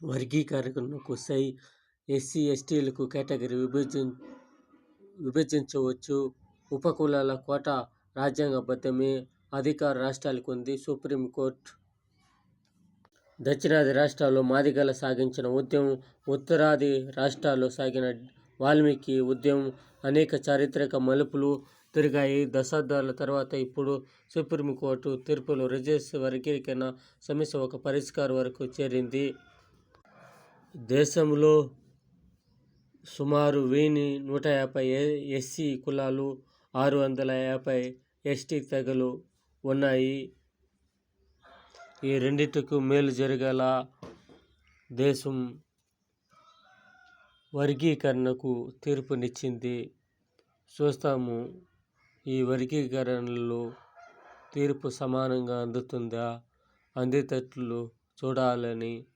వర్గీకరణకు సై, ఎస్సీ, ఎస్టీలకు కేటగిరీ విభజించవచ్చు. ఉపకులాల కోటా రాజ్యాంగబద్ధమే, అధికారం రాష్ట్రాలకు ఉంది. సుప్రీంకోర్టు. దక్షిణాది రాష్ట్రాల్లో మాదిగల సాగించిన ఉద్యమం, ఉత్తరాది రాష్ట్రాల్లో సాగిన వాల్మీకి ఉద్యమం అనేక చారిత్రక మలుపులు తిరిగాయి. దశాబ్దాల తర్వాత ఇప్పుడు సుప్రీంకోర్టు తీర్పులో రిజర్వేషన్ వర్గీకరణ సమస్య ఒక పరిష్కారం వరకు చేరింది. దేశంలో సుమారు 1150 ఎస్సీ కులాలు, 650 ఎస్టీ తెగలు ఉన్నాయి. ఈ రెండింటికి మేలు జరిగేలా దేశం వర్గీకరణకు తీర్పునిచ్చింది. చూస్తాము ఈ వర్గీకరణలో తీర్పు సమానంగా అందుతుందా, అందేటట్లు చూడాలని